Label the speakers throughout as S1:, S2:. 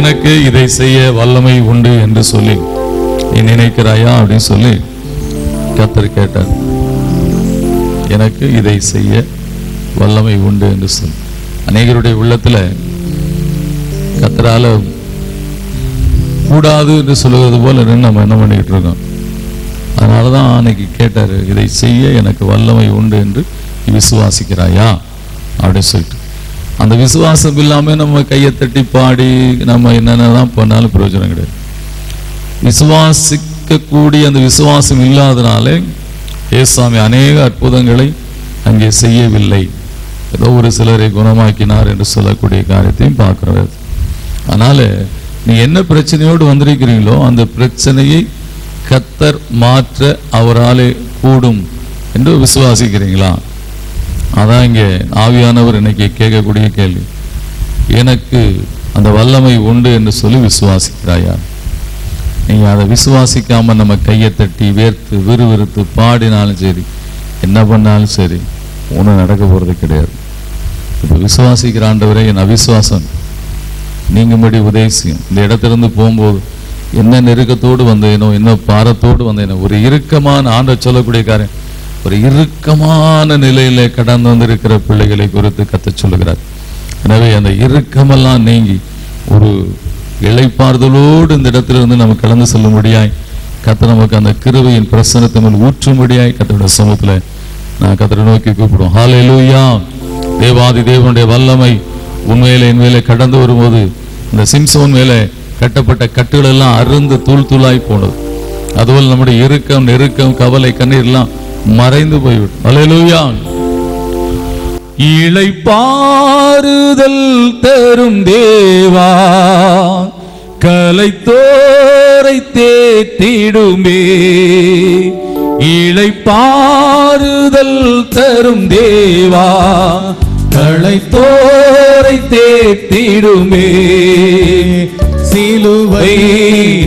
S1: எனக்கு இதை செய்ய வல்லமை உண்டு என்று சொல்லி நீ நினைக்கிறாயா அப்படின்னு சொல்லி கர்த்தர் கேட்டார். எனக்கு இதை செய்ய வல்லமை உண்டு என்று சொல்லி அநேகருடைய உள்ளத்துல கர்த்தரால கூடாது என்று சொல்லுவது போல நம்ம என்ன பண்ணிக்கிட்டு இருக்கோம். அதனாலதான் அன்னைக்கு கேட்டாரு, இதை செய்ய எனக்கு வல்லமை உண்டு என்று விசுவாசிக்கிறாயா அப்படின்னு சொல்லிட்டு. அந்த விசுவாசம் இல்லாம நம்ம கையை தட்டி பாடி நம்ம என்னென்னதான் பண்ணாலும் பிரயோஜனம் கிடையாது. விசுவாசிக்கக்கூடிய அந்த விசுவாசம் இல்லாதனாலே ஏசாமி அநேக அற்புதங்களை அங்கே செய்யவில்லை. ஏதோ ஒரு சிலரை குணமாக்கினார் என்று சொல்லக்கூடிய காரியத்தையும் பார்க்கிறது. அதனால நீ என்ன பிரச்சனையோடு வந்திருக்கிறீங்களோ அந்த பிரச்சனையை கர்த்தர் மாற்ற அவராலே கூடும் என்று விசுவாசிக்கிறீங்களா? அதான் இங்கே ஆவியானவர் இன்னைக்கு கேட்கக்கூடிய கேள்வி. எனக்கு அந்த வல்லமை உண்டு என்று சொல்லி விசுவாசிக்கிறாயா? நீங்க அதை விசுவாசிக்காம நம்ம கையை தட்டி வேர்த்து விறுவிறுத்து பாடினாலும் சரி, என்ன பண்ணாலும் சரி, ஒன்றும் நடக்க போறது கிடையாது. இப்போ விசுவாசிக்கிற ஆண்டவரே என் அவிசுவாசம் நீங்கும்படி உதேசியம். இந்த இடத்திலிருந்து போகும்போது என்ன நெருக்கத்தோடு வந்தேனோ, என்ன பாரத்தோடு வந்தேனோ, ஒரு இறுக்கமான ஆண்டவர் சொல்லக்கூடிய காரியம், ஒரு இறுக்கமான நிலையில கடந்து வந்திருக்கிற பிள்ளைகளை குறித்து கர்த்தர் சொல்லுகிறார். எனவே அந்த இறுக்கமெல்லாம் நீங்கி ஒரு இளைப்பாறுதலோடு இந்த இடத்திலிருந்து நம்ம கடந்து செல்லும்படியாய் கர்த்தர் நமக்கு அந்த கிருபையின் பிரசன்னத்தை மேல் ஊற்றும்படியாய் கர்த்தருடைய சமூகத்துல நான் கர்த்தரை நோக்கி கூப்பிடுவோம். ஹல்லேலூயா. தேவாதி தேவனுடைய வல்லமை உண்மையிலே என் மேலே கடந்து வரும்போது இந்த சிம்சோன் மேலே கட்டப்பட்ட கட்டுகள் எல்லாம் அருந்து தூள் தூளாய் போனது. அதுபோல் நம்முடைய இறுக்கம் நெருக்கம் கவலை கண்ணீர் எல்லாம் மறைந்து போய்விடும். ஹல்லேலூயா. இளைப்பாறுதல் தரும் தேவா, கலைத்தோரை தேற்றிடுமே. இளைப்பாறுதல் தரும் தேவா, கலைத்தோரை தேற்றிடுமே. சிலுவை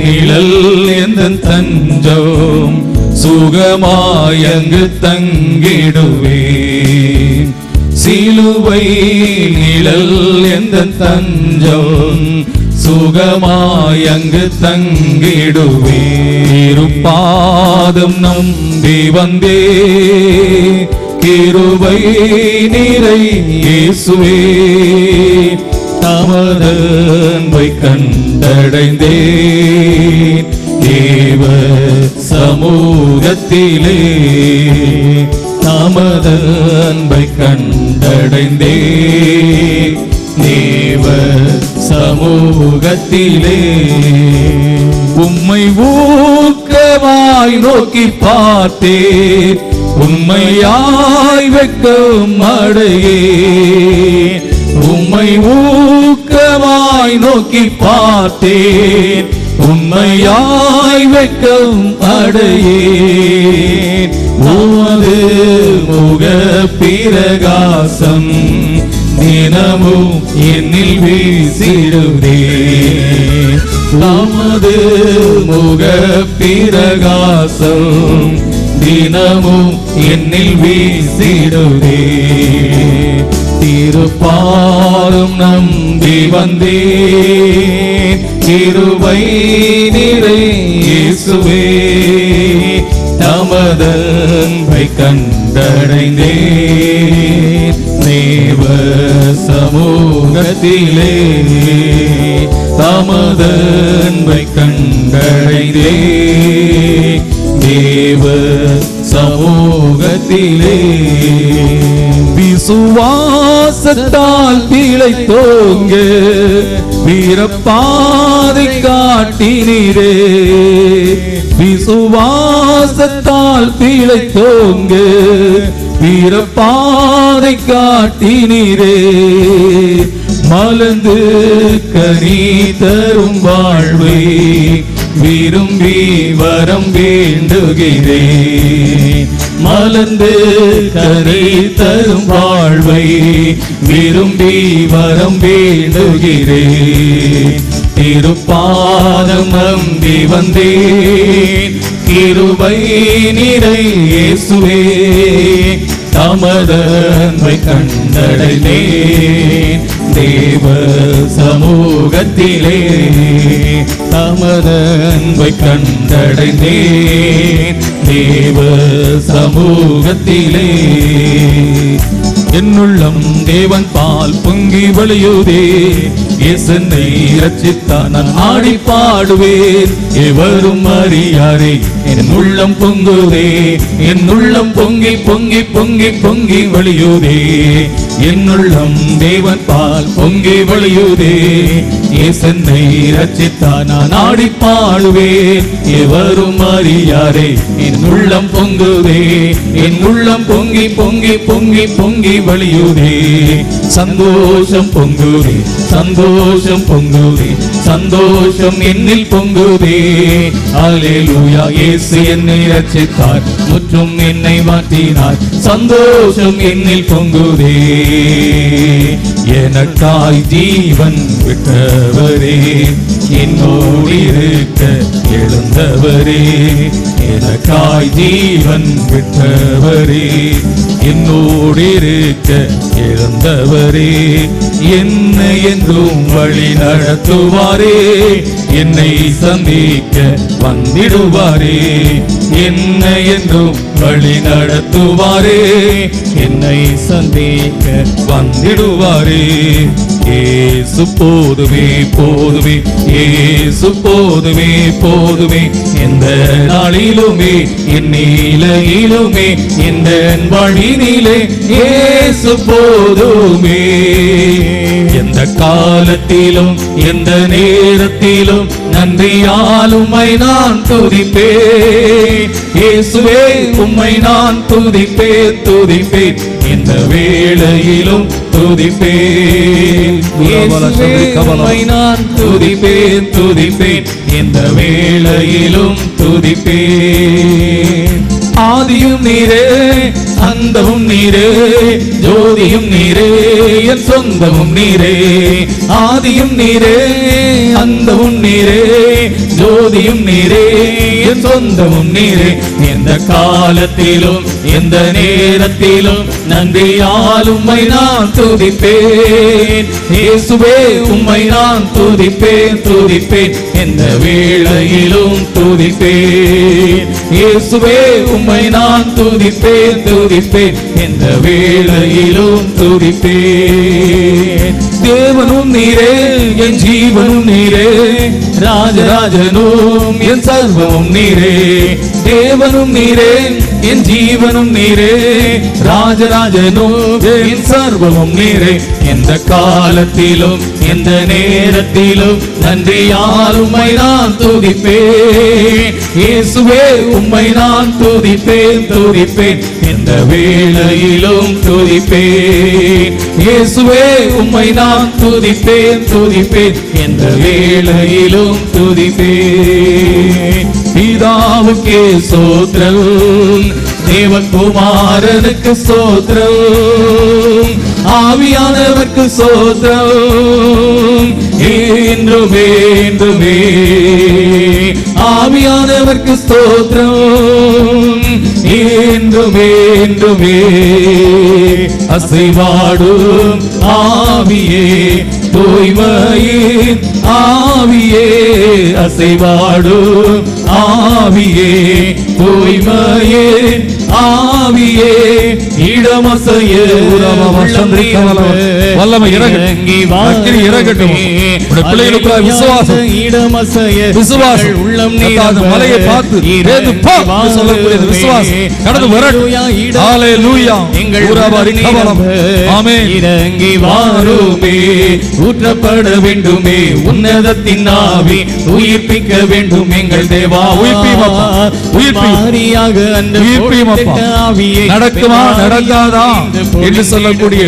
S1: நிழல் எந்தன் தஞ்சம், சுகமாய் அங்கு தங்கிடுவேன். சிலுவை நிழல் எந்தன் தஞ்சம், சுகமாய் அங்கு தங்கிடுவேன். பாதம் நம்பி வந்தே கிருபை நிறை இயேசுவே, தமது அன்பை கண்டடைந்தேன் தேவ சமூகத்திலே. தமது அன்பை கண்டடைந்தேன் தேவ சமூகத்திலே. உம்மை ஊக்கமாய் நோக்கி பார்த்தேன், உண்மையாய் வெட்கம் அடையேன். உம்மை ஊக்கமாய் நோக்கி பார்த்தேன், உண்மையாய் வெட்கம் அடையேன். உமது முக பிரகாசம் தினமும் என்னில் வீசிடுதே. தமது முக பிரகாசம் தினமும் என்னில் வீசிடுதே. திருப்பாலும் நம்பி வந்தேன் கிருபை நிறை இயேசுவே, தமது அன்பை கண்டடைந்தேன் தேவ சமூகத்திலே. தமது அன்பை கண்டடைந்தேன் தேவ சமூகத்திலே. விசுவாசத்தால் பிழைத்தோங்க வீரப்பாதை காட்டினீரே. விசுவாசத்தால் பிழைத்தோங்க வீரப்பாதை காட்டினீரே. மலர்ந்து கனி தரும் வாழ்வை விரும்பி வரம் வேண்டுகிறேன். மலர்ந்து கனி தரும் வாழ்வை விரும்பி வரம் வேண்டுகிறேன். திருப்பாதம் நம்பி வந்தேன் கிருபை நிறை இயேசுவே, தமது அன்பை கண்டடைந்தேன்
S2: தேவ சமூகத்திலே தமது அன்பை கண்டடைந்தேன். தேவ சமூகத்திலே என்னுள்ளம் தேவன் பால் பொங்கி வழியுதே. இயேசுவை ரட்சித்தார் நான் ஆடி பாடுவேன். எவரும் அறியாரே என் உள்ளம் பொங்குதே. என் உள்ளம் பொங்கி பொங்கி பொங்கி பொங்கி வழியுதே. என்னுள்ளம் தேவன் பால் பொங்கி வழியுதே. இயேசுவை ரட்சித்தார் நான் ஆடி பாடுவேன். எவரும் அறியாரே என் உள்ளம் பொங்குதே. என் உள்ளம் பொங்கி பொங்கி பொங்கி பொங்கி வழியுதே. சந்தோஷம் பொங்குதே, சந்தோஷம் பொங்குதே, சந்தோஷம் என்னில் பொங்குதே. அல்லேலூயா, இயேசு என்னை ரட்சித்தார், முற்றும் என்னை மாற்றினார். சந்தோஷம் என்னில் பொங்குதே. எனக்காய் ஜீவன் விட்டவரே, என்னோடு இருக்க எழுந்தவரே. எனக்காய் ஜீவன் விட்டவரே, என்னோடு இருக்க எழுந்தவரே. என்னை என்றும் வழி நடத்துவாரே. என்னை சந்திக்க வந்திடுவாரே. என்னை என்றும் வழி நடத்துவாரே. என்னை சந்திக்க வந்திடுவாரே. இயேசு போதுமே போதுமே, இயேசு போதுமே போதுமே. எந்த நாளிலுமே என் நிலையிலுமே எந்த வழியிலே இயேசு போதுமே. எந்த காலத்திலும் எந்த நேரத்திலும் நன்றியால் உம்மை நான் துதிப்பேன். இயேசுவே உம்மை நான் துதிப்பேன் துதிப்பேன். எந்த வேளையிலும் துதிப்பேன். இயேசுவே உம்மை நான் துதிப்பேன் துதிப்பேன். எந்த வேளையிலும் துதிப்பேன். ஆதியும் நீரே, அந்தமும் நீரே, ஜோதியும் நீரே, என் சொந்தமும் நீரே. ஆதியும் நீரே, அந்தமும் நீரே, ஜோதியும் நீரே, என் சொந்தமும் நீரே. எந்த காலத்திலும் எந்த நேரத்திலும் நன்றியால் உம்மை நான் துதிப்பேன். இயேசுவே உம்மை நான் துதிப்பேன் துதிப்பேன். எந்த வேளையிலும் துதிப்பேன். இயேசுவே உம்மை நான் துதிப்பேன் துதிப்பேன். எந்த வேளையிலும் துதிப்பேன். தேவனும் நீரே, என் ஜீவனும் நீரே, ராஜராஜனும் என் சர்வமும் நீரே. தேவனும் நீரே, என் ஜீவனும் நீரே, ராஜராஜனும் என் சர்வமும் நீரே. எந்த காலத்திலும் எந்த நேரத்திலும் நன்றியால் உம்மை நான் துதிப்பேன். இயேசுவே உம்மை நான் துதிப்பேன் துதிப்பேன். எந்த வேளையிலும் துதிப்பேன். இயேசுவே உம்மை நான் துதிப்பேன் துதிப்பேன். எந்த வேளையிலும் துதிப்பேன். பிதாவுக்கே ஸ்தோத்திரம், தேவகுமாரனுக்கு ஸ்தோத்திரம், ஆவியானவருக்கு ஸ்தோத்திரம். என்றுமே என்றுமே ஆவியானவருக்கு ஸ்தோத்திரம். என்றுமே என்றுமே அசைவாடும் ஆவியே, தூய்மையின் ஆவியே, அசைவாடும் ஆவியே, தூய்மையின் ஆவியே, இடமசைய
S1: வல்லமை இறங்கி இறங்கட்டும். பிள்ளைகளுக்கு விசுவாசம், இடமசைய விசுவாசம், உள்ளம் மலையை பார்த்து சொல்லக்கூடிய விசுவாசம் கடந்து வரட்டும். ஹல்லேலூயா. ஆமென்.
S2: இறங்கி வாருமே, ஊற்றப்பட வேண்டுமே உன்னதத்தின் ஆவி, உயிர்ப்பிக்க வேண்டும் எங்கள் தேவா.
S1: உயிர்ப்பியாக நடக்குமா நடக்காதா என்று சொல்லக்கூடிய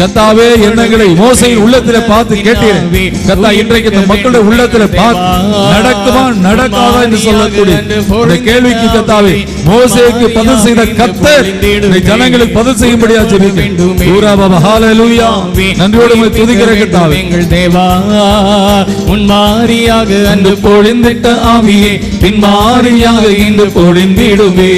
S1: கர்த்தாவே எண்ணங்களை மோசையின் உள்ளத்திலே பார்த்து கேட்டீர்கள். கர்த்தா இன்றைக்கு இந்த மக்களுடைய உள்ளத்திலே பார்த்து நடக்குமா நடக்காதா என்று சொல்லக்கூடிய இந்த கேள்விக்கு கர்த்தாவே மோசேக்கு பதில் செய்த கர்த்தர் இந்த ஜனங்களுக்கு பதில் செய்யும்படியா ஜெபிக்கிறேன். ஹல்லேலூயா. நன்றியோடு துதிக்கிற கர்த்தாவே
S2: எங்கள் தேவா. முன்மாரியாக அன்று பொழிந்திட்ட ஆவியே, பின்மாரியாக இன்று பொழிந்திடுவே,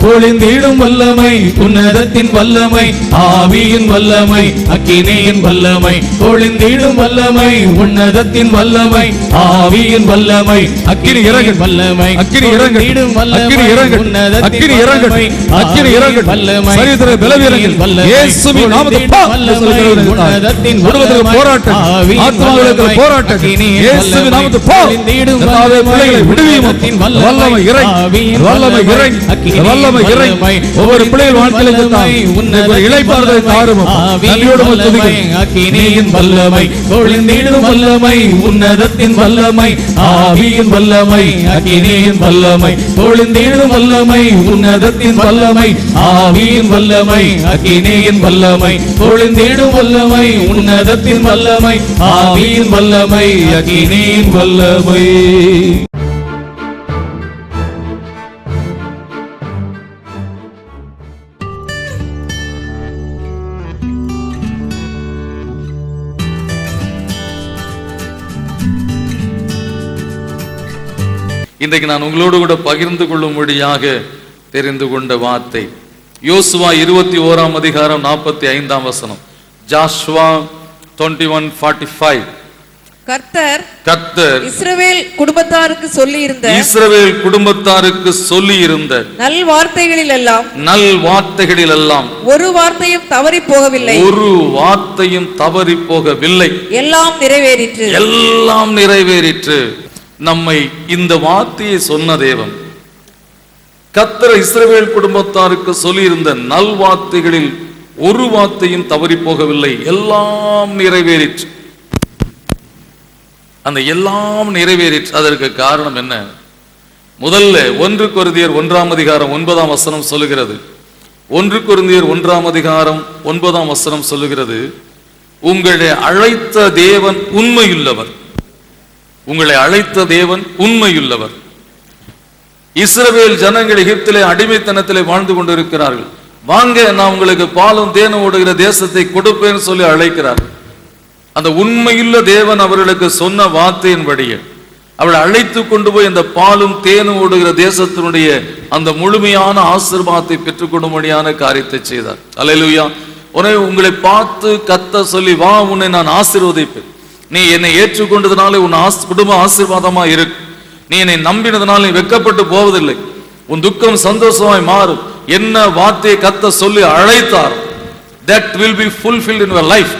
S2: பொழிந்து பொழிந்திடும் வல்லமை, உன்னதத்தின் வல்லமை, ஆவியின் வல்லமை, அக்கினியின் வல்லமை, பொழிந்திடும் வல்லமை, உன்னதத்தின் வல்லமை, ஆவியின் வல்லமை,
S1: அக்கினி இறங்கு,
S2: வல்லமை,
S1: அக்கினி இறங்கு, அக்கினி இறங்கு, அக்கினி இறங்கு, அக்கினி இறங்கு,
S2: வல்லமை,
S1: சரீரத்திலே பலவீனங்கள் இயேசுவின் நாமத்தில் போ என்று சொல்லுகிறது. குடும்பத்திற்கு போராட்டம், ஆத்மாவுக்கு போராட்டம், இயேசுவின் நாமத்தில் போ. கர்த்தாவே, பிள்ளைகளை விடுவியும். வல்லமை இறங்கி, வல்லமை இறங்கி, வல்லமை இறங்கி ஒவ்வொரு பிள்ளைகள் வாழ்க்கையிலும் இளைப்பாறுதலை தாரும். நன்றியோடு துதிக்கிறேன்.
S2: அக்கினியின் வல்லமை, பொழிந்திடும் வல்லமை, உன்னதத்தின் வல்லமை, ஆவியின் வல்லமை, அக்கினியின் வல்லமை, பொழிந்திடும் வல்லமை, உன்னதத்தின் வல்லமை, ஆவியின் வல்லமை, அக்கினியின் வல்லமை, பொழிந்திடும் வல்லமை, உன்னதத்தின் வல்லமை, ஆவியின் வல்லமை, அக்கினியின் வல்லமை.
S1: இன்றைக்கு நான் உங்களோடு கூட பகிர்ந்து கொள்ளும்படியாக தெரிந்து கொண்ட வார்த்தை யோசுவா 21 அதிகாரம் 45 வசனம். ஜாஷுவா 21:45.
S3: கர்த்தர் இஸ்ரவேல் குடும்பத்தாருக்கு சொல்லி இருந்த நல் வார்த்தைகளில் எல்லாம் ஒரு வார்த்தையும் தவறி போகவில்லை. எல்லாம்
S1: நிறைவேறிற்று. நம்மை இந்த வார்த்தையை சொன்ன தேவன் கர்த்தர் இஸ்ரவேல் குடும்பத்தாருக்கு சொல்லியிருந்த நல் வார்த்தைகளில் ஒரு வார்த்தையும் தவறி போகவில்லை. எல்லாம் நிறைவேறிற்று. அந்த எல்லாம் நிறைவேறிற்று. அதற்கு காரணம் என்ன? முதல்ல 1 கொரிந்தியர் 1 அதிகாரம் 9 வசனம் சொல்லுகிறது. 1 கொரிந்தியர் 1 அதிகாரம் 9 வசனம் சொல்லுகிறது, உங்களை அழைத்த தேவன் உண்மையுள்ளவர். உங்களை அழைத்த தேவன் உண்மையுள்ளவர். இஸ்ரவேல் ஜனங்கள் எகிப்திலே அடிமைத்தனத்திலே வாழ்ந்து கொண்டிருக்கிறார்கள். வாங்க, நான் உங்களுக்கு பாலும் தேனும் ஓடுகிற தேசத்தை கொடுப்பேன்னு சொல்லி அழைக்கிறார்கள். அந்த உண்மையுள்ள தேவன் அவர்களுக்கு சொன்ன வார்த்தையின்படியே அவளை அழைத்து கொண்டு போய் அந்த பாலும் தேனும் ஓடுகிற தேசத்தினுடைய அந்த முழுமையான ஆசீர்வாதத்தை பெற்றுக்கொள்ளும்படியான காரியத்தை செய்தார். அல்லேலூயா. உங்களை பார்த்து கத்த சொல்லி, வா, உன்னை நான் ஆசீர்வதிப்பேன். நீ என்னை ஏற்றுக்கொண்டதுனால உன் குடும்ப ஆசீர்வாதமா இருக்கு. நீ என்னை நம்பினதுனால நீ வெட்கப்பட்டு போவதில்லை. உன் துக்கம் சந்தோஷமாய் மாறும். என்ன வார்த்தையை கத்த சொல்லி அழைத்தார், that will be fulfilled in your life.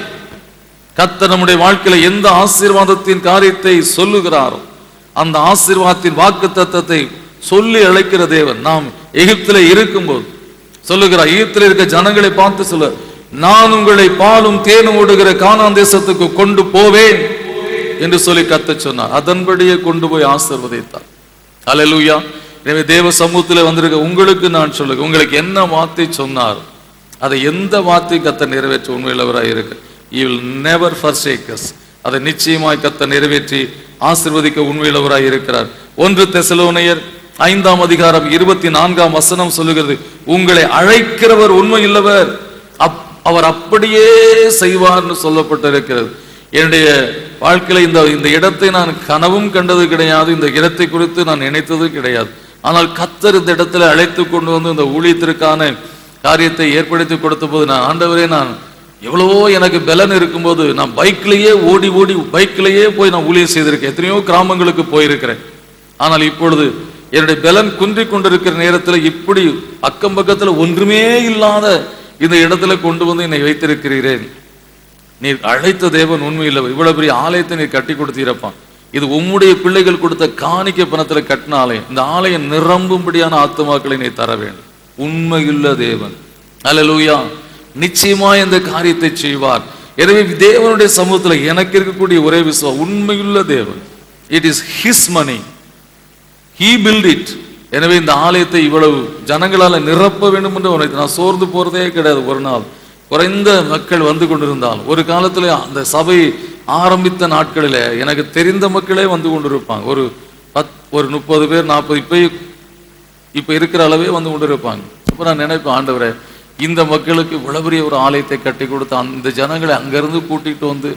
S1: கத்த நம்முடைய வாழ்க்கையில எந்த ஆசீர்வாதத்தின் காரியத்தை சொல்லுகிறாரோ அந்த ஆசீர்வாதத்தின் வாக்கு தத்தத்தை சொல்லி அழைக்கிற தேவன். நாம் எகிப்திலே இருக்கும்போது சொல்லுகிறார், எகிப்தில் இருக்க ஜனங்களை பார்த்து சொல்ல, நான் உங்களை பாலும் தேனும் ஓடுகிற கானான் தேசத்துக்கு கொண்டு போவேன் என்று சொல்லி கத்த சொன்னார். அதன்படியே கொண்டு போய் ஆசீர்வதித்தார். அல்லேலூயா. எனவே தேவ சமூகத்தில் வந்திருக்க உங்களுக்கு நான் சொல்லுங்க, உங்களுக்கு என்ன வார்த்தை சொன்னார் அதை எந்த வார்த்தை கத்த நிறைவேற்ற உண்மையுள்ளவராக இருக்கு. He will never forsake us. அதை நிச்சயமாய் கத்த நிறைவேற்றி ஆசீர்வதிக்க உண்மையுள்ளவராய் இருக்கிறார். 1 தெசலோனியர் 5 அதிகாரம் 24 வசனம் சொல்லுகிறது, உங்களை அழைக்கிறவர் உண்மையுள்ளவர், அவர் அப்படியே செய்வார்னு சொல்லப்பட்டிருக்கிறது. என்னுடைய வாழ்க்கையில இந்த இடத்தை நான் கனவும் கண்டது கிடையாது. இந்த இடத்தை குறித்து நான் நினைத்தது கிடையாது. ஆனால் கர்த்தர் இந்த இடத்துல அழைத்து கொண்டு வந்து இந்த ஊழியத்திற்கான காரியத்தை ஏற்படுத்தி கொடுத்த போது நான், ஆண்டவரே, நான் எவ்வளவோ எனக்கு பலன் இருக்கும்போது நான் பைக்லேயே ஓடி பைக்லேயே போய் நான் ஊழியம் செய்திருக்கேன். எத்தனையோ கிராமங்களுக்கு போயிருக்கிறேன். ஆனால் இப்பொழுது என்னுடைய பலன் குன்றி கொண்டிருக்கிற நேரத்தில் இப்படி அக்கம் பக்கத்தில் ஒன்றுமே இல்லாத இந்த இடத்துல கொண்டு வந்து என்னை வைத்திருக்கிறீரேன். நீர் அழைத்த தேவன் உண்மையில்லை. இவ்வளவு பெரிய ஆலயத்தை நீர் கட்டி கொடுத்தீரப்பான். இது உம்முடைய பிள்ளைகள் கொடுத்த காணிக்க பணத்துல கட்டின ஆலயம். இந்த ஆலயம் நிரம்பும்படியான ஆத்துமாக்களை நீ தர வேண்டும். உண்மையுள்ள தேவன். அல்லேலூயா. நிச்சயமா இந்த காரியத்தை செய்வார். எனவே தேவனுடைய சமூகத்துல எனக்கு இருக்கக்கூடிய ஒரே விசுவாசம், உண்மையுள்ள தேவன். It is his money, he built it. எனவே இந்த ஆலயத்தை இவ்வளவு ஜனங்களால நிரப்ப வேண்டும் என்று உனக்கு நான் சோர்ந்து போறதே கிடையாது. ஒரு நாள் குறைந்த மக்கள் வந்து கொண்டிருந்தால், ஒரு காலத்துல அந்த சபை ஆரம்பித்த நாட்களில் எனக்கு தெரிந்த மக்களே வந்து கொண்டிருப்பாங்க. ஒரு 30 பேர் 40 இப்ப இருக்கிற அளவே வந்து கொண்டிருப்பாங்க. அப்ப நான் நினைப்பேன், ஆண்டவரே, இந்த மக்களுக்கு இவ்வளவு பெரிய ஒரு ஆலயத்தை கட்டி கொடுத்து அந்த ஜனங்களை அங்கிருந்து கூட்டிட்டு வந்து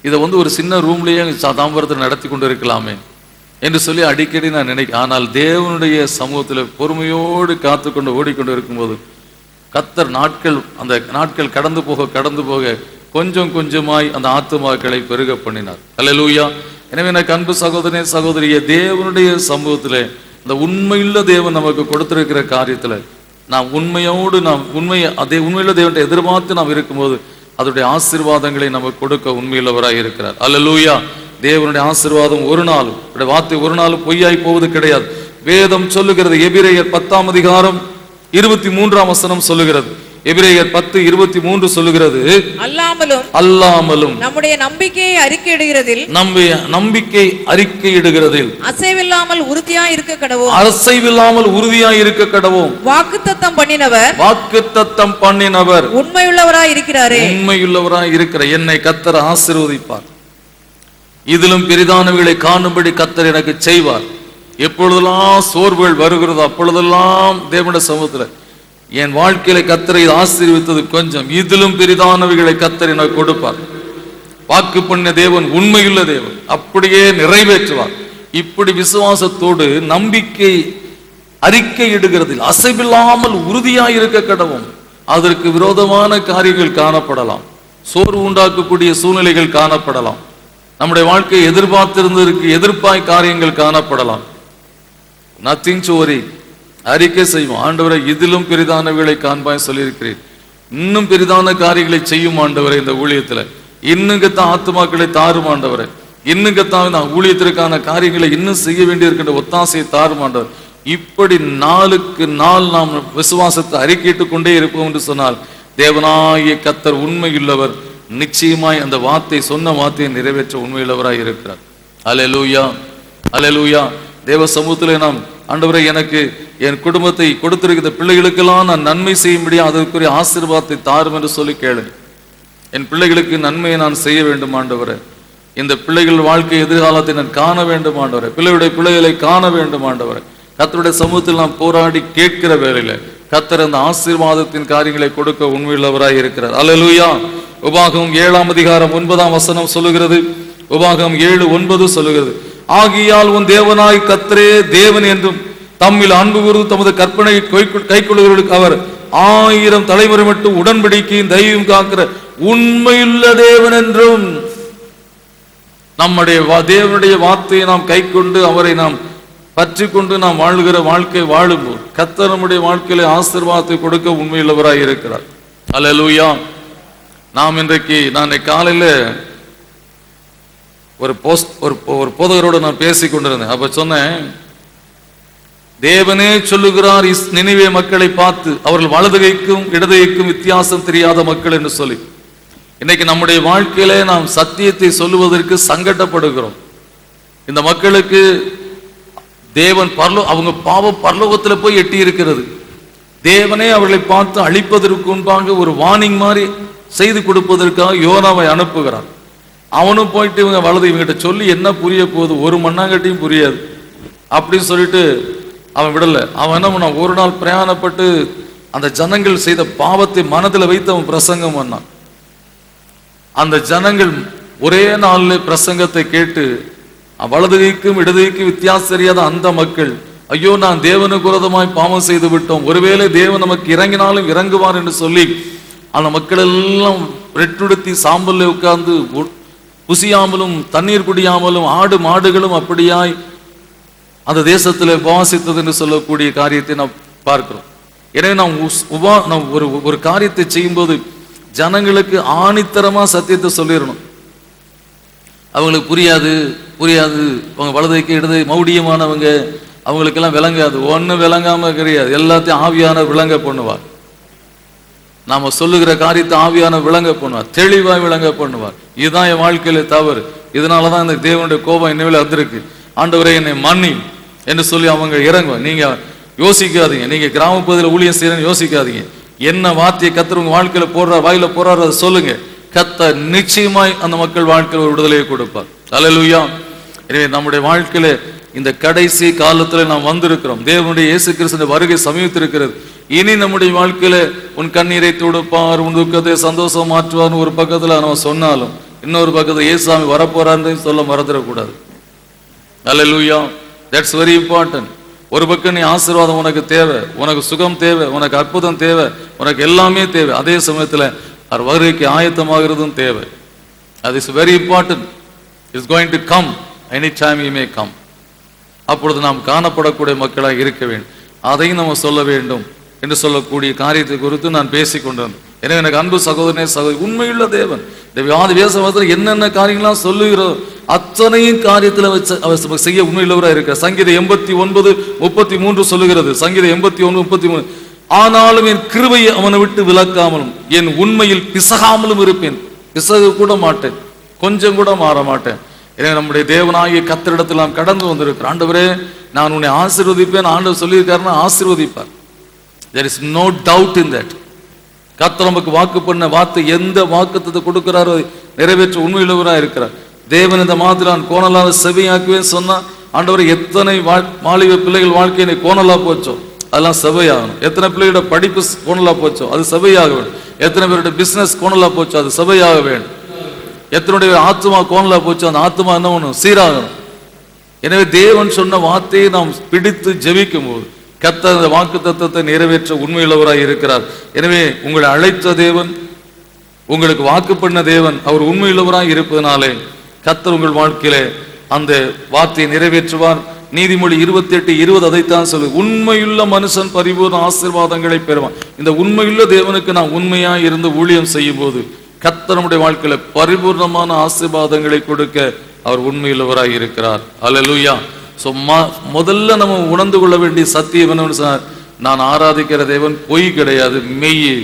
S1: இதை வந்து ஒரு சின்ன ரூம்லயே தாம்பரத்தில் நடத்தி கொண்டு இருக்கலாமே. என்று சொல்லி அடிக்கடி நான் நினைக்கிறேன். ஆனால் தேவனுடைய சமூகத்தில் பொறுமையோடு காத்துக்கொண்டு ஓடிக்கொண்டு இருக்கும்போது கர்த்தர் அந்த நாட்கள் கடந்து போக கொஞ்சம் கொஞ்சமாய் அந்த ஆத்துமாக்களை பெருக பண்ணினார். அல்லேலூயா. எனவே எனக்கு அன்பு சகோதரனே சகோதரியே, தேவனுடைய சமூகத்தில் இந்த உண்மையுள்ள தேவன் நமக்கு கொடுத்திருக்கிற காரியத்தில் நாம் உண்மையுள்ள தேவனை எதிர்பார்த்து நாம் இருக்கும்போது அதனுடைய ஆசீர்வாதங்களை நமக்கு கொடுக்க உண்மையுள்ளவராய் இருக்கிறார். அல்லேலூயா. தேவனுடைய ஆசீர்வாதம் ஒரு நாளும், வார்த்தை ஒரு நாளும் பொய்யாய் போவது கிடையாது. வேதம் சொல்லுகிறது, எபிரேயர் 10ஆம் அதிகாரம் 23ஆம் வசனம் சொல்லுகிறது. எபிரேயர் 10:23 சொல்லுகிறது, அல்லாமலும் நம்முடைய நம்பிக்கையை அறிக்கையிடுகிறதில்
S3: அசைவில்லாமல் உறுதியாய்
S1: இருக்க கடவோம்.
S3: வாக்குத்தத்தம்
S1: பண்ணினவர்
S3: உண்மையுள்ளவராய்
S1: இருக்கிற என்னை கர்த்தர் ஆசீர்வதிப்பார். இதிலும் பெரிதானவைகளை காணும்படி கர்த்தர் எனக்கு செய்வார். எப்பொழுதெல்லாம் சோர்வுகள் வருகிறதோ அப்பொழுதெல்லாம் தேவனுடைய சமூகத்தில் என் வாழ்க்கையில கர்த்தரை ஆசீர்வதித்தது கொஞ்சம், இதிலும் பெரிதானவைகளை கர்த்தர் எனக்கு கொடுப்பார். வாக்கு பண்ண தேவன் உண்மையுள்ள தேவன், அப்படியே நிறைவேற்றுவார். இப்படி விசுவாசத்தோடு நம்பிக்கை அறிக்கையிடுகிறதில் அசைவில்லாமல் உறுதியாயிருக்க கடவும். அதற்கு விரோதமான காரியங்கள் காணப்படலாம், சோர்வு உண்டாக்கக்கூடிய சூழ்நிலைகள் காணப்படலாம், நம்முடைய வாழ்க்கையை எதிர்பார்த்திருந்ததற்கு எதிர்ப்பாய் காரியங்கள் காணப்படலாம். நத்திங் டு வரி, அறிக்கை செய்வோம். ஆண்டவரை, இதிலும் பெரிதானவைகளை காண்பாய் சொல்லியிருக்கிறேன், இன்னும் பெரிதான காரியங்களை செய்யும் ஆண்டவரை. இந்த ஊழியத்துல இன்னும் கத்தான் ஆத்துமாக்களை தாரும் ஆண்டவரை, இன்னும் கத்தான் நான் ஊழியத்திற்கான காரியங்களை இன்னும் செய்ய வேண்டியிருக்கின்ற ஒத்தாசையை தாரும் ஆண்டவர். இப்படி நாளுக்கு நாள் நாம் விசுவாசத்தை அறிக்கையிட்டு கொண்டே இருப்போம் என்று சொன்னால் தேவனாகிய கர்த்தர் உண்மையுள்ளவர். நிச்சயமாய் அந்த சொன்ன வார்த்தையை நிறைவேற்ற உண்மையுள்ளவராய் இருக்கிறார். அல்லேலூயா, அல்லேலூயா. தேவ சமூகத்திலே நாம் ஆண்டவரை, எனக்கு என் குடும்பத்தை கொடுத்திருக்கிற பிள்ளைகளுக்கெல்லாம் நான் நன்மை செய்யும்படியா அதற்குரிய ஆசீர்வாதத்தை தாரும் என்று சொல்லி கேளு. என் பிள்ளைகளுக்கு நன்மையை நான் செய்ய வேண்டும் ஆண்டவரே. இந்த பிள்ளைகள் வாழ்க்கை எதிர்காலத்தை நான் காண வேண்டும் ஆண்டவரே. பிள்ளைகளை காண வேண்டும் ஆண்டவரே. கர்த்தருடைய சமூகத்தில் நாம் போராடி கேட்கிற வேளையில கர்த்தர் அந்த ஆசீர்வாதத்தின் காரியங்களை கொடுக்க உண்மையுள்ளவராய் இருக்கிறார். அல்லேலூயா. உபாகமம் 7ஆம் அதிகாரம் 9ஆம் வசனம் சொல்லுகிறது. உபாகமம் 7:9 சொல்லுகிறது, ஆகியால் உன் தேவனாய் கர்த்தரே தேவன் என்றும் தம்மில் அன்பு கூர்ந்து தமது கற்பனை கைக்கொள்ளுகிறவர்களுக்கு அவர் 1000 தலைமுறை மட்டும் உடன்படிக்கையும் தெய்வம் காக்கிற உண்மையுள்ள தேவன் என்றும். நம்முடைய தேவனுடைய வார்த்தையை நாம் கை கொண்டு அவரை நாம் பற்றி கொண்டு நாம் வாழ்கிற வாழ்க்கை வாழும்போது கர்த்தர் நம்முடைய வாழ்க்கையில ஆசீர்வாதத்தை கொடுக்க உண்மையுள்ளவராய் இருக்கிறார். அல்லேலூயா. நாம் நான் காலையில ஒரு போதகரோடு நான் பேசிக் கொண்டிருந்தேன். அப்ப சொன்னேன், தேவனே சொல்லுகிறார் நினிவே மக்களை பார்த்து, அவர்கள் வலதுகைக்கும் இடதுகைக்கும் வித்தியாசம் தெரியாத மக்கள் என்று சொல்லி. இன்னைக்கு நம்முடைய வாழ்க்கையில நாம் சத்தியத்தை சொல்லுவதற்கு சங்கடப்படுகிறோம். இந்த மக்களுக்கு தேவன் அவங்க பாவ பரலோகத்தில் போய் எட்டி இருக்கிறது. தேவனே அவர்களை பார்த்து அழிப்பதற்கு முன்பாக ஒரு வார்னிங் மாதிரி செய்து கொடுப்பதற்காக யோனாவை அனுப்புகிறார். அவனும் போயிட்டு இவங்க வலது இவங்கிட்ட சொல்லி என்ன புரிய போகுது, ஒரு மண்ணாங்கட்டியும் புரியாது அப்படின்னு சொல்லிட்டு அவன் விடல. அவன் என்ன பண்ணான், ஒரு நாள் பிரயாணப்பட்டு அந்த ஜனங்கள் செய்த பாவத்தை மனதில் வைத்து அவன் பிரசங்கம் பண்ணான். அந்த ஜனங்கள் ஒரே நாளில் பிரசங்கத்தை கேட்டு வலதுகைக்கும் இடதுகைக்கும் வித்தியாசம் தெரியாத அந்த மக்கள், ஐயோ நான் தேவனுக்கு விரோதமாய் பாவம் செய்து விட்டோம், ஒருவேளை தேவன் நமக்கு இறங்கினாலும் இறங்குவார் என்று சொல்லி அந்த மக்கள் எல்லாம் ரெட்டுடுத்தி சாம்பல்ல உட்கார்ந்து புசியாமலும் தண்ணீர் குடியாமலும் ஆடு மாடுகளும் அப்படியாய் அந்த தேசத்தில் உபவாசித்தது என்று சொல்லக்கூடிய காரியத்தை நாம் பார்க்கிறோம். எனவே நாம் ஒரு காரியத்தை செய்யும்போது ஜனங்களுக்கு ஆணித்தரமா சத்தியத்தை சொல்லிடணும். அவங்களுக்கு புரியாது அவங்க வலதைக்கு இடது மௌடியமானவங்க, அவங்களுக்கெல்லாம் விளங்காது, ஒன்றும் விளங்காம கிடையாது, எல்லாத்தையும் ஆவியான விளங்க பண்ணுவார். நாம சொல்லுகிற காரியத்தை ஆவியான விளங்க பண்ணுவார், தெளிவாய் விளங்க பண்ணுவார். இதுதான் என் வாழ்க்கையில தவறு, இதனாலதான் இந்த தேவனுடைய கோபம் என்னவில வந்திருக்கு, ஆண்டவரே என்னை மன்னி என்று சொல்லி அவங்க இறங்குவார். நீங்க யோசிக்காதீங்க, நீங்க கிராம பகுதியில் ஊழியம் செய்யறேன்னு யோசிக்காதீங்க. என்ன வார்த்தையை கர்த்தர் உங்க வாழ்க்கையில போடுறார், வாயில போடுறாரு, அதை சொல்லுங்க. கர்த்தர் நிச்சயமாய் அந்த மக்கள் வாழ்க்கையில் ஒரு விடுதலையை கொடுப்பார். அல்லேலூயா. எனவே நம்முடைய வாழ்க்கையில இந்த கடைசி காலத்துல நாம் வந்திருக்கிறோம். தேவனுடைய இயேசு கிறிஸ்துவின் வருகை சமீபத்திருக்கிறது. இனி நம்முடைய வாழ்க்கையில உன் கண்ணீரை துடைப்பார், உன் துக்கத்தை சந்தோஷம் மாற்றுவார்னு ஒரு பக்கத்துல நம்ம சொன்னாலும் இன்னொரு பக்கத்துல இயேசுசாமி வரப்போறான்னு சொல்ல மறந்துடக்கூடாது. அல்லேலூயா. That's very important. ஒரு பக்கம் நீ ஆசீர்வாதம் உனக்கு தேவை, உனக்கு சுகம் தேவை, உனக்கு அற்புதம் தேவை, உனக்கு எல்லாமே தேவை. அதே சமயத்தில் அவர் வருகைக்கு ஆயத்தமாகிறதும் தேவை. அது is very important. It's going to come any time you may come. அப்பொழுது நாம் காணப்படக்கூடிய மக்களாக இருக்க வேண்டும். அதையும் நம்ம சொல்ல வேண்டும் என்று சொல்லக்கூடிய காரியத்தை குறித்து நான் பேசிக்கொண்டேன். எனவே எனக்கு அன்பு சகோதரனே சகோதரி, உண்மையுள்ள தேவன் இந்த வேதத்தில் என்னென்ன காரியங்களாம் சொல்லுகிறோம் அத்தனையும் காரியத்தில் வச்சு அவர் செய்ய உண்மையுள்ளவராக இருக்கிறார். சங்கீதம் 89:33 சொல்லுகிறது. சங்கீதம் 89:33, ஆனாலும் என் கிருபையை அவனை விட்டு விலக்காமலும் என் உண்மையில் பிசகாமலும் இருப்பேன். பிசகு கூட மாட்டேன், கொஞ்சம் கூட மாற மாட்டேன். எனவே நம்முடைய தேவனாகிய கர்த்தரிடத்தில் நாம் கடந்து வந்திருக்கிறோம். ஆண்டவரே நான் உன்னை ஆசீர்வதிப்பேன் ஆண்டவர் சொல்லியிருக்காருன்னா ஆசீர்வதிப்பார். There is no doubt in that. கர்த்தர் நமக்கு வாக்கு பண்ண வார்த்தை எந்த வாக்குத்தத்தை கொடுக்கிறாரோ நிறைவேற்ற உண்மையுள்ளவராக இருக்கிறார். தேவன் இந்த மாதிரி நான் கோணலாக செவையாக்குவேன் சொன்னா, ஆண்டவர் எத்தனை மாளிகை பிள்ளைகள் வாழ்க்கையை கோணலா போச்சோ அதெல்லாம் செவையாகணும். எத்தனை பிள்ளைகளோட படிப்பு கோணலா போச்சோ அது செவையாக வேண்டும். எத்தனை பேருடைய பிசினஸ் கோணலா போச்சோ அது செவையாக வேண்டும். எத்தனுடைய ஆத்மா கோணலா போச்சோ அந்த ஆத்மா என்ன பண்ணும்? சீராகணும். எனவே தேவன் சொன்ன வார்த்தையை நாம் பிடித்து ஜெபிக்கும் போது கர்த்தர் அந்த வாக்கு தத்தத்தை நிறைவேற்ற உண்மையுள்ளவராய் இருக்கிறார். எனவே உங்களை அழைத்த தேவன், உங்களுக்கு வாக்கு பண்ண தேவன், அவர் உண்மையுள்ளவராய் இருப்பதனாலே கர்த்தர் உங்கள் வாழ்க்கையிலே அந்த வார்த்தையை நிறைவேற்றுவார். நீதிமொழி 28:20 அதைத்தான் சொல்லு, உண்மையுள்ள மனுஷன் பரிபூர்ண ஆசீர்வாதங்களை பெறுவான். இந்த உண்மையுள்ள தேவனுக்கு நாம் உண்மையாய் இருந்து ஊழியம் செய்யும் போது கர்த்தர் நம்முடைய வாழ்க்கையில பரிபூர்ணமான ஆசீர்வாதங்களை கொடுக்க அவர் உண்மையுள்ளவராய் இருக்கிறார். அல்லேலூயா. ஸோ முதல்ல நம்ம உணர்ந்து கொள்ள வேண்டிய சத்தியம் என்னன்னு சொன்னார், நான் ஆராதிக்கிற தேவன் பொய் கிடையாது, மெய்யே.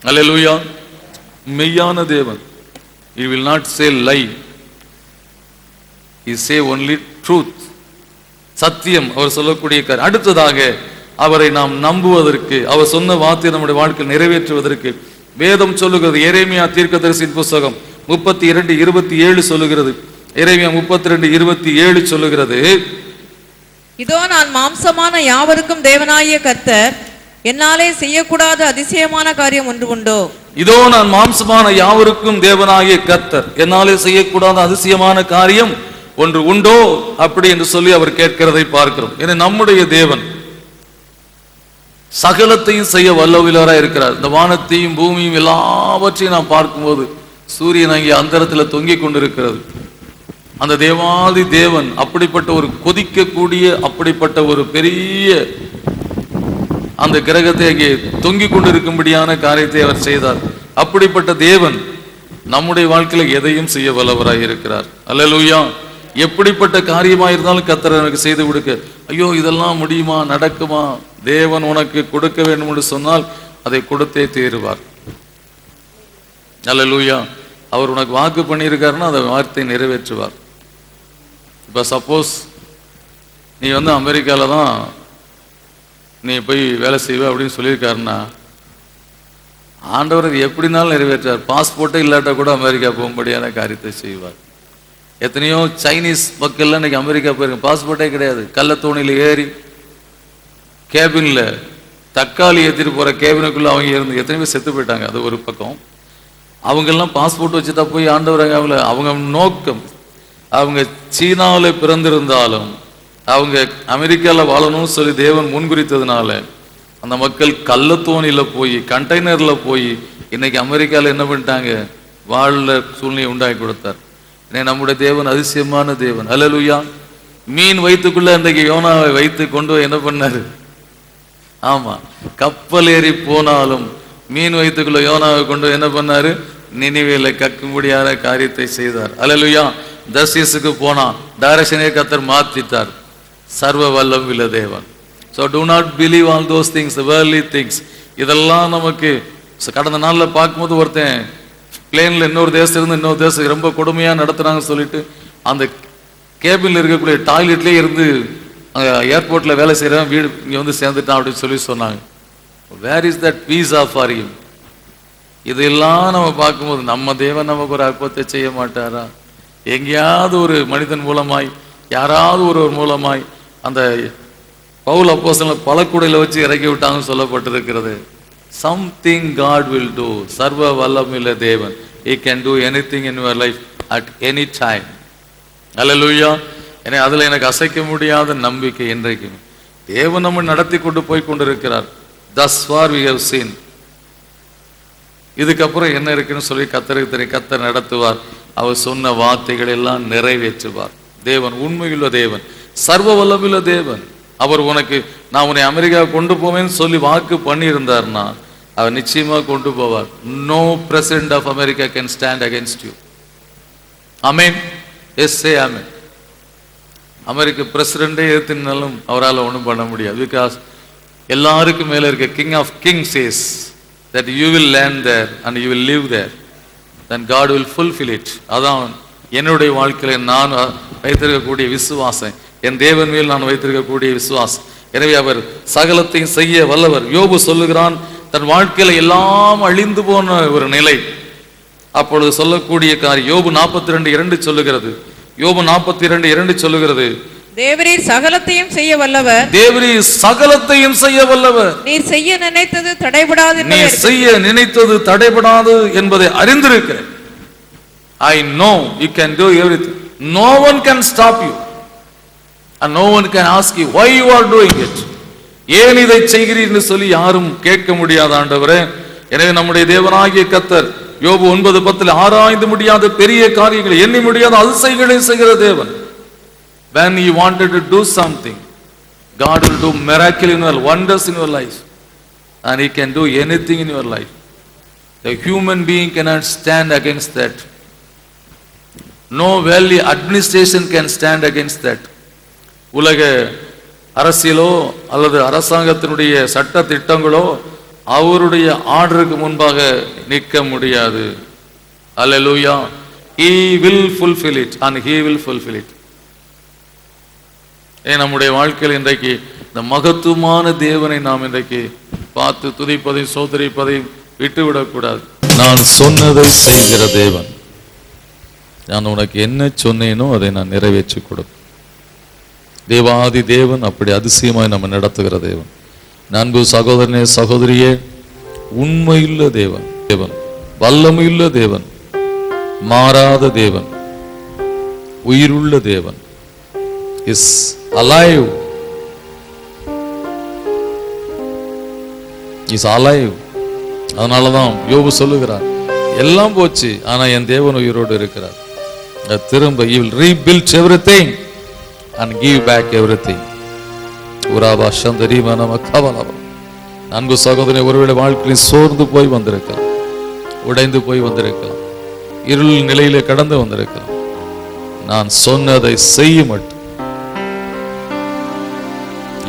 S1: அல்லேலூயா. மெய்யான தேவன். He will not say lie. He say only truth. சத்தியம் அவர் சொல்லக்கூடிய காரியம். அடுத்ததாக அவரை நாம் நம்புவதற்கு, அவர் சொன்ன வார்த்தையை நம்முடைய வாழ்க்கையில் நிறைவேற்றுவதற்கு வேதம் சொல்லுகிறது. எரேமியா தீர்க்கதரிசியின் புத்தகம் 32:27 சொல்லுகிறது. எரேமியா 32:27 சொல்லுகிறது,
S3: இதோ நான் மாம்சமான யாவருக்கும் தேவனாகிய கர்த்தர், என்னாலே செய்யக்கூடாத அதிசயமான காரியம் ஒன்று உண்டோ?
S1: இதோ நான் மாம்சமான யாவருக்கும் தேவனாகிய கர்த்தர், என்னாலே செய்யக்கூடாத அதிசயமான காரியம் ஒன்று உண்டோ அப்படி என்று சொல்லி அவர் கேட்கிறதை பார்க்கிறோம். ஏன்னா நம்முடைய தேவன் சகலத்தையும் செய்ய வல்லவராக இருக்கிறார். இந்த வானத்தையும் பூமியும் எல்லாவற்றையும் நாம் பார்க்கும்போது சூரியன் அங்கே அந்தரத்தில் தொங்கிக் கொண்டிருக்கிறது. அந்த தேவாதி தேவன் அப்படிப்பட்ட ஒரு கொதிக்கக்கூடிய அப்படிப்பட்ட ஒரு பெரிய அந்த கிரகத்தை அங்கே தொங்கிக் கொண்டிருக்கும்படியான காரியத்தை அவர் செய்தார். அப்படிப்பட்ட தேவன் நம்முடைய வாழ்க்கையில எதையும் செய்ய வல்லவராய் இருக்கிறார். அல்லேலூயா. எப்படிப்பட்ட காரியமா இருந்தாலும் கர்த்தர் எனக்கு செய்து கொடுக்க, ஐயோ இதெல்லாம் முடியுமா, நடக்குமா? தேவன் உனக்கு கொடுக்க வேண்டும் என்று சொன்னால் அதை கொடுத்தே தீருவார். அல்லேலூயா. அவர் உனக்கு வாக்கு பண்ணியிருக்காருன்னா அந்த வார்த்தையை நிறைவேற்றுவார். இப்போ சப்போஸ் நீ அமெரிக்காவில் தான் நீ போய் வேலை செய்வ அப்படின்னு சொல்லியிருக்காருன்னா ஆண்டவர் எப்படினாலும் நிறைவேற்றார். பாஸ்போர்ட்டே இல்லாட்டா கூட அமெரிக்கா போகும்படியான காரியத்தை செய்வார். எத்தனையோ சைனீஸ் மக்கள்லாம் இன்னைக்கு அமெரிக்கா போயிருக்க, பாஸ்போர்ட்டே கிடையாது. கள்ளத்தோணியில் ஏறி கேபின்ல தக்காளி ஏற்றிட்டு போகிற கேபினுக்குள்ளே அவங்க இருந்து எத்தனை பேர் செத்து போயிட்டாங்க. அது ஒரு பக்கம். அவங்கெல்லாம் பாஸ்போர்ட் வச்சுட்டா போய் ஆண்டவராங்க அவங்க நோக்கம், அவங்க சீனாவில் பிறந்திருந்தாலும் அவங்க அமெரிக்காவில் வாழணும்னு சொல்லி தேவன் முன்குறித்ததுனால அந்த மக்கள் கள்ளத்தோணியில் போய் கண்டெய்னரில் போய் இன்னைக்கு அமெரிக்காவில் என்ன பண்ணிட்டாங்க, வாழ சூழ்நிலை உண்டாக்கி கொடுத்தார். நம்முடைய தேவன் அதிசயமான தேவன். அல்லேலூயா. மீன் வயிற்றுக்குள்ள இன்றைக்கு யோனாவை வைத்து கொண்டு என்ன பண்ணாரு? ஆமா, கப்பல் ஏறி போனாலும் மீன் வயிற்றுக்குள்ள யோனாவை கொண்டு என்ன பண்ணாரு? நினிவேல கக்கும்படியான காரியத்தை செய்தார். அல்லேலூயா. தர்சீசுக்கு போனா டைரக்ஷனே கர்த்தர் மாத்திட்டார். சர்வ வல்லம் உள்ள தேவன். So do not believe all those things, the worldly things. இதெல்லாம் நமக்கு கடந்த நாளில் பார்க்கும்போது ஒருத்தன் பிளேனில் இன்னொரு தேசத்திலிருந்து இன்னொரு தேசம் ரொம்ப கொடுமையாக நடத்துகிறாங்கன்னு சொல்லிட்டு அந்த கேபினில் இருக்கக்கூடிய டாய்லெட்லேயே இருந்து அங்கே ஏர்போர்ட்டில் வேலை செய்கிறவன் வீடு இங்கே சேர்ந்துட்டான் அப்படின்னு சொல்லி சொன்னாங்க. Where is that visa for you? இதெல்லாம் நம்ம பார்க்கும்போது நம்ம தேவன் நமக்கு ஒரு அற்புதத்தை செய்ய மாட்டாரா? எங்கேயாவது ஒரு மனிதன் மூலமாய் யாராவது ஒரு மூலமாய் அந்த பவுல் அப்போஸ்தலனை பலக்கூடையில் வச்சு இறக்கி விட்டாங்கன்னு சொல்லப்பட்டிருக்கிறது. Something God will do. சர்வ வல்லமையுள்ள தேவன். He can do anything in your life at any time. Hallelujah. ஏன்னா அதுல எனக்கு அசைக்க முடியாத நம்பிக்கை என்றைக்கும் தேவன் நம்ம நடத்தி கொண்டு போய் கொண்டிருக்கிறார். thus far we have seen. இதுக்கப்புறம் என்ன இருக்குன்னு சொல்லி கர்த்தருக்கு தெரியும். கர்த்தர் நடத்துவார். அவர் சொன்ன வார்த்தைகள் எல்லாம் நிறைவேற்றுவார். தேவன் உண்மையுள்ள தேவன், சர்வ வல்லமையுள்ள தேவன். அவர் உனக்கு நான் உன்னை அமெரிக்கா கொண்டு போவேன்னு சொல்லி வாக்கு பண்ணி இருந்தார்னா அவர் நிச்சயமா கொண்டு போவார். No president of America can stand against you. Amen. Yes say amen. அமெரிக்க பிரசிடென்டே எதிர்த்தினாலும் அவரால் ஒன்றும் பண்ண முடியாது. பிகாஸ் எல்லாருக்கும் மேல இருக்க king of king says that you will land there and you will live there, then God will fulfill it. அதான் என்னுடைய வாழ்க்கையில நான் வைத்திருக்கக்கூடிய விசுவாசம், என் தேவன் மேல் நான் வைத்திருக்கக்கூடிய விசுவாசம். எனவே அவர் சகலத்தையும் செய்ய வல்லவர். யோபு சொல்லுகிறான், தன் வாழ்க்கையில எல்லாம் அழிந்து போன ஒரு நிலை. அப்பொழுது சொல்லக்கூடிய காரியம் யோபு 42:2 சொல்லுகிறது. யோபு 42:2 சொல்லுகிறது,
S3: தேவரீர் சகலத்தையும் செய்ய வல்லவர்,
S1: தேவரீர் சகலத்தையும் செய்ய வல்லவர்,
S3: நீர் செய்ய நினைத்தது தடைபடாது,
S1: நீர் செய்ய நினைத்தது தடைபடாது என்பதை அறிந்திருக்கிறேன். I know you can do everything. No one can stop you and no one can ask you why you are doing it. ஏன் இதை செய்கிறீர்கள் சொல்லி யாரும் கேட்க முடியாத ஆண்டவரே. எனவே நம்முடைய தேவனாகிய கர்த்தர் யோபு 9:10 ஆராய்ந்து முடியாத பெரிய காரியங்களை, எண்ணி முடியாத அதிசயங்களை செய்கிற தேவன். When he wanted to do something, God will do miracle in your wonders in your life, and he can do anything in your life. The human being cannot stand against that. No worldly administration can stand against that. உலக அரசியலோ அல்லது அரசாங்கத்தினுடைய சட்ட திட்டங்களோ அவருடைய ஆர்டருக்கு முன்பாக நிற்க முடியாது. அல்லேலூயா. He will fulfill it and he will fulfill it. நம்முடைய வாழ்க்கையில் இன்றைக்கு இந்த மகத்துவமான தேவனை நாம் இன்றைக்கு பார்த்து துதிப்பதையும் சோதரிப்பதையும் விட்டுவிடக்கூடாது. நான் சொன்னதை செய்கிற தேவன், நான் உனக்கு என்ன சொன்னேனோ அதை நான் நிறைவேற்றி கொடுப்பேன். தேவாதி தேவன் அப்படி அதிசயமாய் நம்ம நடத்துகிற தேவன். அன்பு சகோதரனே சகோதரியே, உண்மையுள்ள தேவன், தேவன் வல்லமையுள்ள தேவன், மாறாத தேவன், உயிருள்ள தேவன், இஸ் alive, இஸ் alive. அதனாலதான் யோபு சொல்லுகிறார், எல்லாம் போச்சு ஆனா என் தேவன் உயிரோடு இருக்கிறார். திரும்ப he will rebuild everything and give back everything. உராபா Chandari மனம கவலவம். அன்பு சகோதரனை, ஒருவேளை வாழ்க்கையில் சோர்ந்து போய் வந்திருக்கலாம், உடைந்து போய் வந்திருக்கலாம், இருள் நிலையிலே கடந்து வந்திருக்கலாம். நான் சொன்னதை செய்ய மட்டும்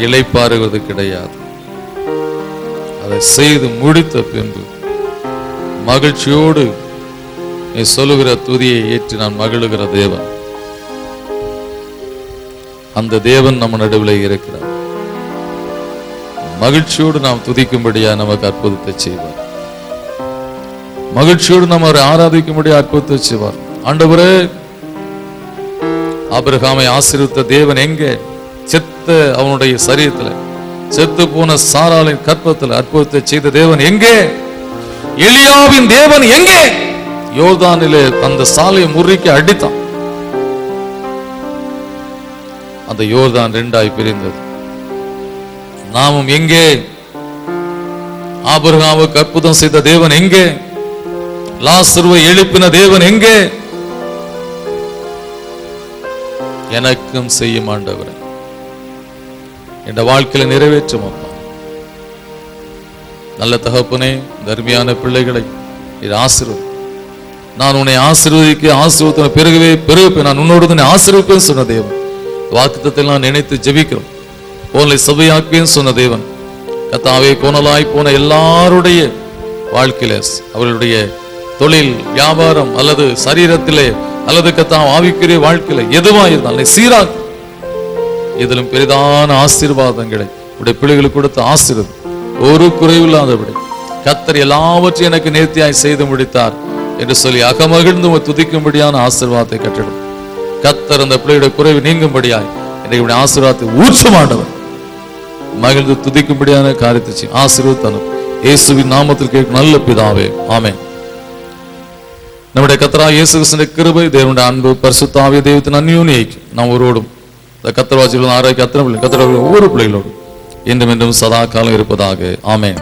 S1: இளைப்பாறுவது கிடையாது. அதை செய்து முடித்த பின்பு மகிழ்ச்சியோடு நீ சொல்லுகிற துதியை ஏற்றி நான் மகிழுகிற தேவன், அந்த தேவன் நம்ம நடுவில் இருக்கிறார். மகிழ்ச்சியோடு நாம் துதிக்கும்படியா நமக்கு அற்புதத்தை செய்வார். மகிழ்ச்சியோடு நம்ம அவரை ஆராதிக்கும்படியா அற்புதத்தை செய்வார். ஆண்டவரே, ஆபிரகாமை ஆசீர்வதித்த தேவன் எங்கே? செத்த அவனுடைய சரீரத்தில், செத்து போன சாராளின் கற்பத்தில் அற்புதத்தை செய்த தேவன் எங்கே? எலியாவின் தேவன் எங்கே? யோர்தானிலே அந்த சாலையை முறிக்க அடித்தான். அந்த யோர்தான் 2ஆய் பிரிந்தது. நாமும் எங்கே? ஆபிரகாமுக்கு அற்புதம் செய்த தேவன் எங்கே? லாசருவை எழுப்பின தேவன் எங்கே? எனக்கும் செய்யும் ஆண்டவரே, என் வாழ்க்கையில நிறைவேற்றும் அப்பா. நல்ல தகப்பனே, தர்மியான பிள்ளைகளை இது ஆசீர்வதி. நான் உன்னை ஆசீர்வதிக்க பிறகுவே பெருகுப்பேன், நான் உன்னோடு ஆசீர்விப்பேன் சொன்ன தேவன். வாக்குத்தத்தை நான் நினைத்து ஜெபிக்கிறோம். போலை சபையாக்குவேன் சொன்ன தேவன். கர்த்தாவே, கோணலாய் போன எல்லாருடைய வாழ்க்கையில, அவர்களுடைய தொழில், வியாபாரம் அல்லது சரீரத்திலே அல்லது கர்த்தாவே ஆவிக்குரிய வாழ்க்கையில எதுவா இருந்தாலும் சீராக, இதிலும் பெரிதான ஆசீர்வாதங்களை உடைய பிள்ளைகளுக்கு கொடுத்து ஆசீர்வதி. ஒரு குறைவில்லாதபடி கர்த்தர் எல்லாவற்றையும் எனக்கு நேர்த்தியாய் செய்து முடித்தார் என்று சொல்லி அகமகிழ்ந்து துதிக்கும்படியான ஆசீர்வாதத்தை கட்டிடும். கர்த்தர் அந்த பிள்ளையுடைய குறைவு நீங்கும்படியாய் இன்றைக்கு ஆசீர்வாதத்தை ஊற்றமாண்டவர் மகிழ்ந்து துதிக்கும்படியான காரியத்தை ஆசீர்வதித்தார். இயேசுவின் நாமத்தில் கேட்கும் நல்ல பிதாவே, ஆமென். நம்முடைய கர்த்தராகிய இயேசு கிறிஸ்துவின் கிருபை, தேவனுடைய அன்பு, பரிசுத்த ஆவிய தெய்வத்தின் அந்யோன்ய ஐக்கியம் நாம் ஒருவரோடும் கர்த்தர் வாசிகள் ஆரோக்கிய அத்தனை பிள்ளை கர்த்தர் ஒவ்வொரு பிள்ளைகளோடு என்றும் என்றும் சதா காலம் இருப்பதாக. ஆமென்.